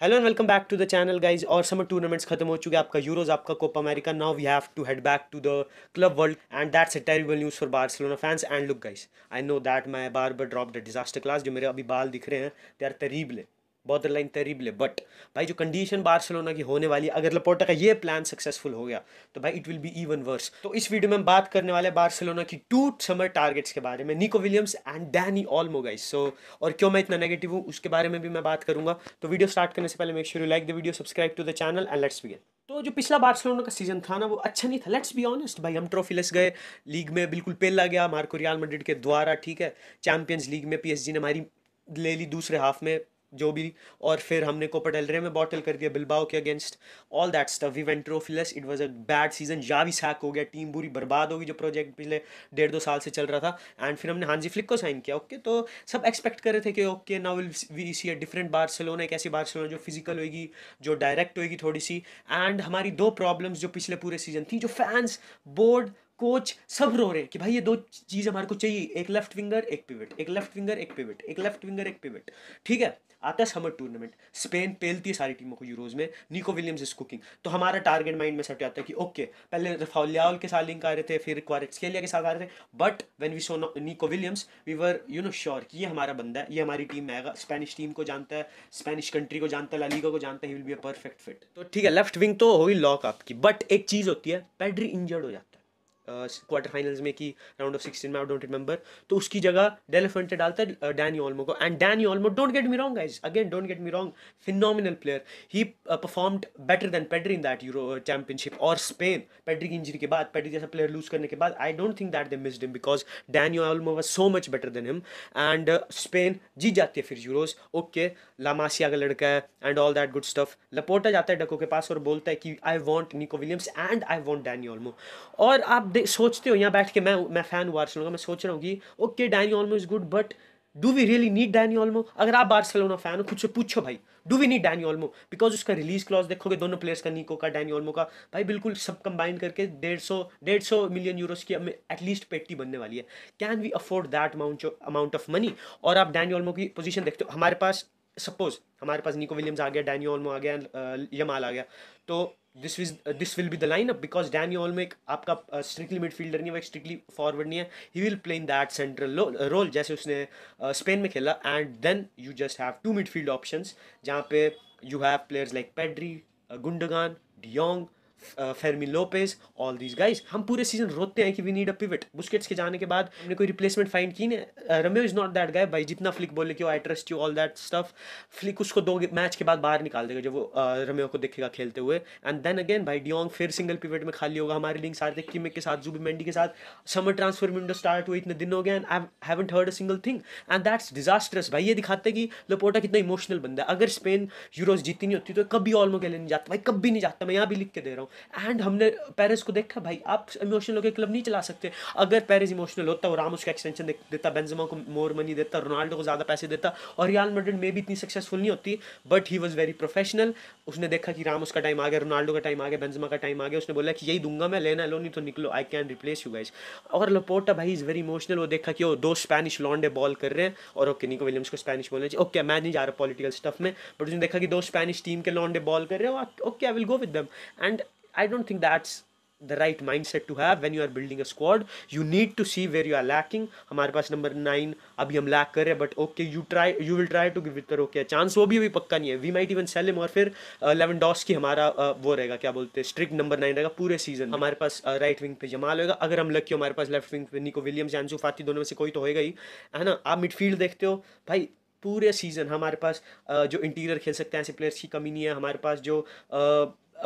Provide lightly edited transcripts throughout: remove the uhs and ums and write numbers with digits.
Hello and welcome back to the channel guys. और summer tournaments खत्म हो चुके हैं, आपका यूरोज, आपका Copa America. Now we have to head back to the club world and that's a terrible news for Barcelona fans. And look guys, I know that my bar drop the disaster class. जो मेरे अभी बाल दिख रहे हैं, they are terrible, border line terrible. But भाई जो condition Barcelona की होने वाली है, अगर लपोर्टा का ये प्लान सक्सेसफुल हो गया तो भाई it will be even worse. तो इस वीडियो में हम बात करने वाले हैं बार्सिलोना की टू समर टारगेट्स के बारे में, Nico Williams and Dani Olmo guys. So और क्यों मैं इतना नेगेटिव हूँ उसके बारे में भी मैं बात करूंगा। तो वीडियो स्टार्ट करने से पहले make sure you like the video, subscribe to the channel and let's begin. तो जो पिछला बार्सिलोना का सीजन था ना, वो अच्छा नहीं था, लेट्स बी ऑनेस्ट भाई। हम ट्रॉफीलेस गए, लीग में बिल्कुल पेला गया मार्को रियल मैड्रिड के द्वारा, ठीक है। चैंपियंस लीग में पीएसजी ने हमारी ले ली दूसरे हाफ में, जो भी। और फिर हमने कोपा डेल रे में बॉटल कर दिया बिल्बाओ के against. All that stuff, we went trophyless, it was a bad season. Xavi sack हो गया, टीम पूरी बर्बाद हो गई जो प्रोजेक्ट पिछले 1.5-2 साल से चल रहा था। एंड फिर हमने हांजी फ्लिक को साइन किया, ओके। तो सब एक्सपेक्ट कर रहे थे कि okay now will we see a different Barcelona, एक ऐसी बार्सिलोना जो फिजिकल होगी, जो डायरेक्ट होगी थोड़ी सी। एंड हमारी दो प्रॉब्लम्स जो पिछले पूरे सीजन थी, जो फैंस, बोर्ड, कोच सब रो रहे हैं कि भाई ये दो चीज़ हमारे को चाहिए, एक लेफ्ट विंगर एक पिवट, एक लेफ्ट विंगर एक पिवट, एक लेफ्ट विंगर एक पिवट, ठीक है। आता है समर टूर्नामेंट, स्पेन पेलती है सारी टीमों को यूरोज में, निको विलियम्स इज कुकिंग। तो हमारा टारगेट माइंड में सेट जाता है कि ओके, पहले रफालियाल के साथ लिंक आ रहे थे, फिर क्वारेट्स्केलिया के साथ आ रहे थे। But when we so Nico Williams, we were sure कि ये हमारा बंदा है, ये हमारी टीम में आएगा। स्पेनिश टीम को जानता है, स्पेनिश कंट्री को जानता है, ला लीगा को जानता है, he will be a perfect fit. तो ठीक है, लेफ्ट विंग तो हो गई लॉक आपकी। बट एक चीज़ होती है, पेड्री इंजर्ड हो जाता है क्वार्टर फाइनल्स में की राउंड ऑफ 16 में, आई डोंट रिमेंबर। तो उसकी जगह डेल फुएंटे डालता है डैनी ओल्मो को। And Dani Olmo, don't get me wrong guys, again don't get me wrong, phenomenal player. He performed better than Pedri in that Euro championship. और Spain Pedri की injury के बाद, Pedri जैसा player lose करने के बाद, I don't think that they missed him, because Dani Olmo was so much better than him. And Spain जीत जाती है फिर यूरोज, ओके। लामासिया का लड़का है and all that good stuff. Laporta जाता है डको के पास और बोलता है कि I want Nico Williams and I want Dani Olmo. और आप सोचते हो यहाँ बैठ के, मैं फैन हूँ बार्सिलोना, मैं सोच रहा हूँ कि okay Dani Olmo is good, but do we really need Dani Olmo? अगर आप बार्सिलोना फैन हो, खुद से पूछो भाई, do we need Dani Olmo? Because उसका रिलीज क्लॉज देखोगे दोनों प्लेयर्स का, निको का, डैनी ओल्मो का, भाई बिल्कुल सब कंबाइन करके 150 मिलियन यूरोस की एटलीस्ट पेटी बनने वाली है। Can we afford that amount of money? और आप डैनी ओल्मो की पोजीशन देखते हो, हमारे पास सपोज हमारे पास निको विलियम्स आ गया, डैनी ओल्मो आ गया, यमाल आ गया, तो this will be the line up. Because Dani Olmo एक आपका स्ट्रिक्टली मिडफील्डर नहीं है, वो एक स्ट्रिक्टली फॉरवर्ड नहीं है। He will play in that central role जैसे उसने स्पेन में खेला। And then you just have to midfield options, जहाँ पे you have players like Pedri, Gundogan, de Jong, Fermin Lopez, all these guys. हम पूरे सीजन रोते हैं कि we need a pivot. Busquets के जाने के बाद हमने कोई रिप्लेसमेंट फाइंड की नहीं। रमेो इज नॉट दैट गाय भाई, जितना फ्लिक बोले कि I trust you, all that stuff, flick उसको 2 मैच के बाद बाहर निकाल देगा जब वो रमेो को देखेगा खेलते हुए। एंड देन अगेन भाई डियोंग फिर सिंगल पिवट में खाली होगा। हमारे लिंक सारे थे किमिक के साथ, जुबिमेंडी के साथ। समर ट्रांसफर विंडो स्टार्ट हुई, इतने दिन हो गए and I haven't heard a single thing. And that's disastrous भाई। ये दिखाते हैं कि लपोर्टा कितना इमोशनल बंदा है। अगर स्पेन यूरोज जीती नहीं होती तो कभी ऑल्मो के लिए नहीं जाता भाई, कभी नहीं जाता, मैं यहाँ भी लिख के दे रहा हूँ। एंड हमने पेरिस को देखा भाई, आप इमोशनल होकर क्लब नहीं चला सकते। अगर पेरिस इमोशनल होता, वो रामोस का एक्सटेंशन देता, बेंजेमा को मोर मनी देता, रोनाल्डो को ज़्यादा पैसे देता, और रियल मैड्रिड में भी इतनी सक्सेसफुल नहीं होती। But he was very professional. उसने देखा कि रामोस का टाइम आ गया, रोनाल्डो का टाइम आ गया, बेंजेमा का टाइम आ गया, उसने बोला कि यही दूंगा मैं, लेना लो नहीं तो निकलो, I can replace you guys. और लपोर्टा भाई इज़ वेरी इमोशनल। वो देखा कि वो 2 स्पेनिश लॉन्डे बॉल कर रहे हैं, और ओके निको विलियम्स को स्पेनिश बोलना चाहिए, ओके मैं नहीं जा रहा पॉलिटिकल स्टफ में, बट उसने देखा कि 2 स्पेनिश टीम के लॉन्डे बॉल कर रहे हैं, okay I will go with them. And I don't think that's the right mindset to have when you are building a squad. You need to see where you are lacking. हमारे पास number 9 अभी हम lack कर रहे हैं, but okay you will try to give Victor okay chance. वो भी अभी पक्का नहीं है, we might even sell him. और फिर लेवेंडोस्की हमारा वो रहेगा, क्या बोलते हैं, स्ट्रिक्ट नंबर 9 रहेगा पूरे सीजन। हमारे पास राइट विंग पे जमाल होगा, अगर हम लकी हो हमारे पास लेफ्ट विंग पे निको विलियम्स, एंसु फाती, दोनों में से कोई तो होएगा ही, है ना। आप मिडफील्ड देखते हो भाई, पूरे सीजन हमारे पास जो इंटीरियर खेल सकते हैं ऐसे प्लेयर्स की कमी नहीं है। हमारे पास जो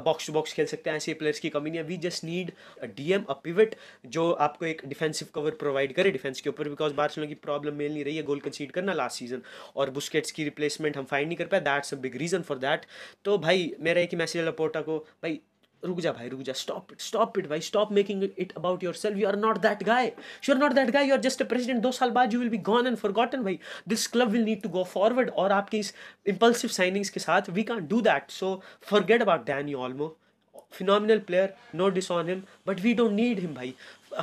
बॉक्स टू बॉक्स खेल सकते हैं ऐसे प्लेयर्स की कमी नहीं है। We just need DM, a pivot, जो आपको एक डिफेंसिव कवर प्रोवाइड करे डिफेंस के ऊपर। बिकॉज बार्सिलोना की प्रॉब्लम मेन नहीं रही है गोल कंसीड करना लास्ट सीजन, और बुस्केट्स की रिप्लेसमेंट हम फाइंड नहीं कर पाए, that's a big reason for that. तो भाई मेरा एक ही मैसेज है लपोर्टा को, भाई रुक जा भाई, रुक जा, स्टॉप इट भाई, stop making it about yourself. You are not that guy, you are not that guy, you are just a president. 2 साल बाद you will be gone and forgotten भाई। This club will need to go forward, और आपकी इस impulsive signings के साथ we can't do that. So forget about Dani Olmo, phenomenal player, no diss on him, but we don't need him भाई.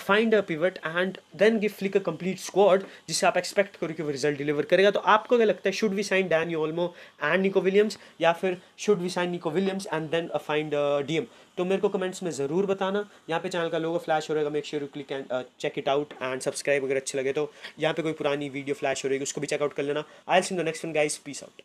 Find a pivot and then give Flick a complete squad जिससे आप expect करो कि वो result deliver करेगा. तो आपको क्या लगता है, should we sign Dani Olmo and Nico Williams, या फिर should we sign Nico Williams and then find DM? तो मेरे को कमेंट्स में ज़रूर बताना. यहाँ पे चैनल का लोगो फ्लैश हो रहेगा, make sure you click and check it out and subscribe अगर अच्छे लगे तो. यहाँ पे कोई पुरानी वीडियो फ्लैश हो रहेगी, उसको भी चेकआउट कर लेना. I will see in the next one guys, peace out.